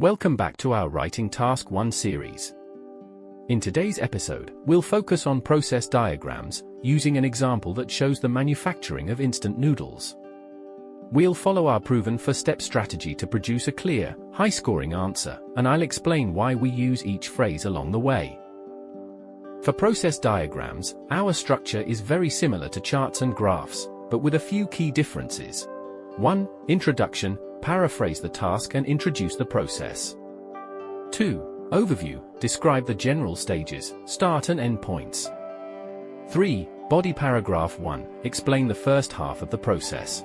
Welcome back to our Writing Task 1 series. In today's episode, we'll focus on process diagrams, using an example that shows the manufacturing of instant noodles. We'll follow our proven four-step strategy to produce a clear, high-scoring answer, and I'll explain why we use each phrase along the way. For process diagrams, our structure is very similar to charts and graphs, but with a few key differences. 1. Introduction. Paraphrase the task and introduce the process. 2. Overview. Describe the general stages, start and end points. 3. Body paragraph 1. Explain the first half of the process.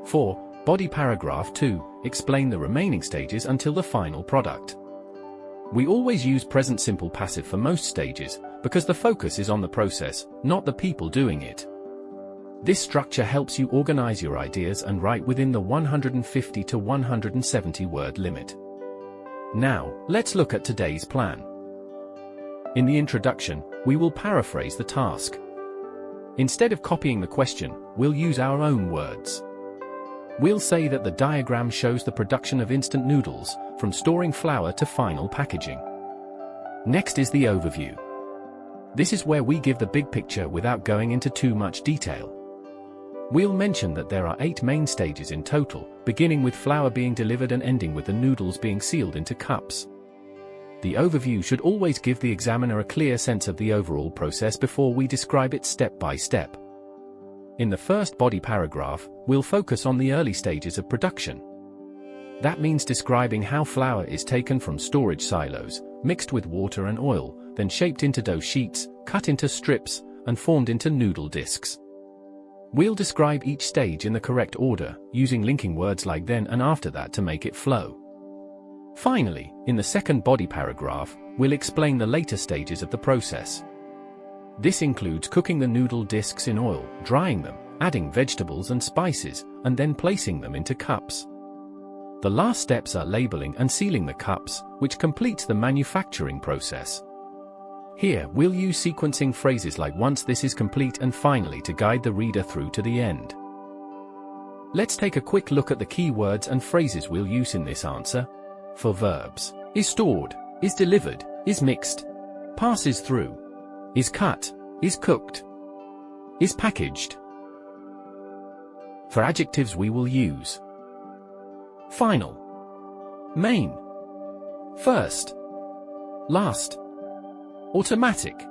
4. Body paragraph 2. Explain the remaining stages until the final product. We always use present simple passive for most stages, because the focus is on the process, not the people doing it. This structure helps you organize your ideas and write within the 150 to 170 word limit. Now, let's look at today's plan. In the introduction, we will paraphrase the task. Instead of copying the question, we'll use our own words. We'll say that the diagram shows the production of instant noodles, from storing flour to final packaging. Next is the overview. This is where we give the big picture without going into too much detail. We'll mention that there are 8 main stages in total, beginning with flour being delivered and ending with the noodles being sealed into cups. The overview should always give the examiner a clear sense of the overall process before we describe it step by step. In the first body paragraph, we'll focus on the early stages of production. That means describing how flour is taken from storage silos, mixed with water and oil, then shaped into dough sheets, cut into strips, and formed into noodle discs. We'll describe each stage in the correct order, using linking words like then and after that to make it flow. Finally, in the second body paragraph, we'll explain the later stages of the process. This includes cooking the noodle discs in oil, drying them, adding vegetables and spices, and then placing them into cups. The last steps are labeling and sealing the cups, which completes the manufacturing process. Here, we'll use sequencing phrases like once this is complete and finally to guide the reader through to the end. Let's take a quick look at the key words and phrases we'll use in this answer. For verbs, is stored, is delivered, is mixed, passes through, is cut, is cooked, is packaged. For adjectives we will use final, main, first, last, automatic,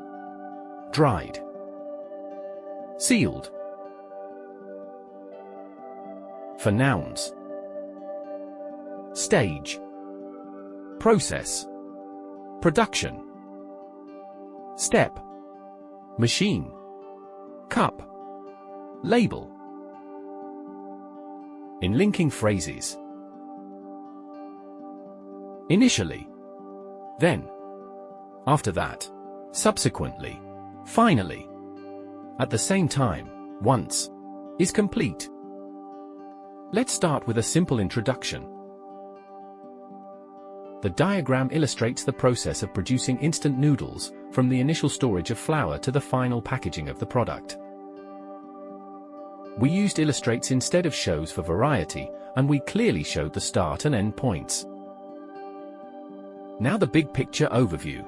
dried, sealed. For nouns, stage, process, production, step, machine, cup, label. In linking phrases, initially, then, after that, subsequently, finally, at the same time, once, is complete. Let's start with a simple introduction. The diagram illustrates the process of producing instant noodles, from the initial storage of flour to the final packaging of the product. We used illustrates instead of shows for variety, and we clearly showed the start and end points. Now the big picture overview.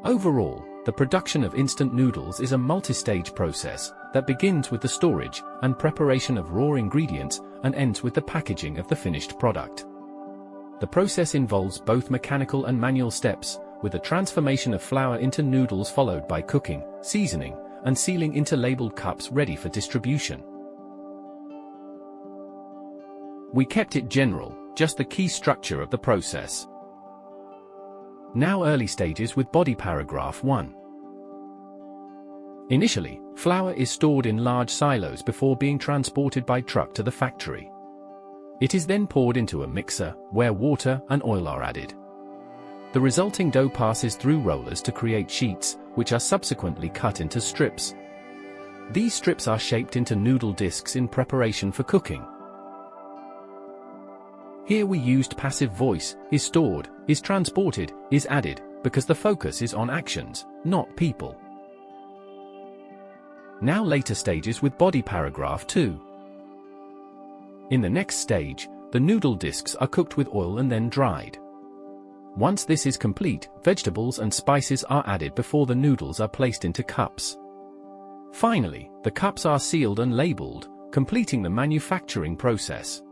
Overall, the production of instant noodles is a multi-stage process that begins with the storage and preparation of raw ingredients and ends with the packaging of the finished product. The process involves both mechanical and manual steps, with the transformation of flour into noodles followed by cooking, seasoning, and sealing into labeled cups ready for distribution. We kept it general, just the key structure of the process. Now early stages with body paragraph 1. Initially, flour is stored in large silos before being transported by truck to the factory. It is then poured into a mixer, where water and oil are added. The resulting dough passes through rollers to create sheets, which are subsequently cut into strips. These strips are shaped into noodle discs in preparation for cooking. Here we used passive voice, is stored, is transported, is added, because the focus is on actions, not people. Now later stages with body paragraph 2. In the next stage, the noodle discs are cooked with oil and then dried. Once this is complete, vegetables and spices are added before the noodles are placed into cups. Finally, the cups are sealed and labeled, completing the manufacturing process.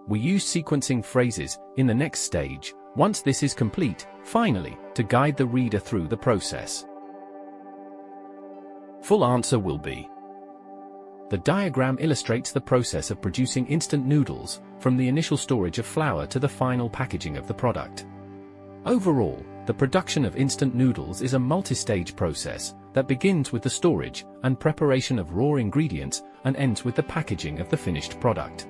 We use sequencing phrases in the next stage, once this is complete, finally, to guide the reader through the process. Full answer will be: the diagram illustrates the process of producing instant noodles, from the initial storage of flour to the final packaging of the product. Overall, the production of instant noodles is a multi-stage process that begins with the storage and preparation of raw ingredients and ends with the packaging of the finished product.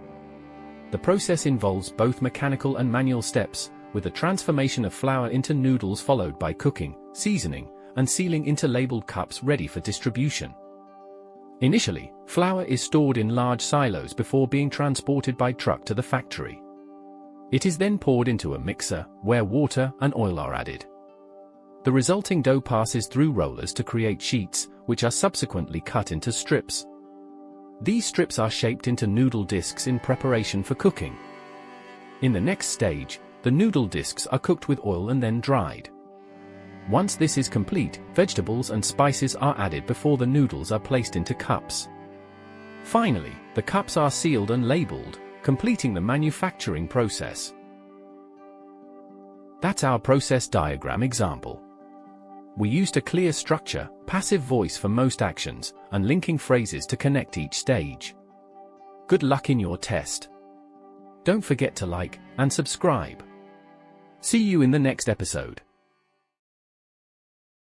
The process involves both mechanical and manual steps, with the transformation of flour into noodles followed by cooking, seasoning, and sealing into labeled cups ready for distribution. Initially, flour is stored in large silos before being transported by truck to the factory. It is then poured into a mixer, where water and oil are added. The resulting dough passes through rollers to create sheets, which are subsequently cut into strips. These strips are shaped into noodle discs in preparation for cooking. In the next stage, the noodle discs are cooked with oil and then dried. Once this is complete, vegetables and spices are added before the noodles are placed into cups. Finally, the cups are sealed and labeled, completing the manufacturing process. That's our process diagram example. We used a clear structure, passive voice for most actions, and linking phrases to connect each stage. Good luck in your test. Don't forget to like and subscribe. See you in the next episode.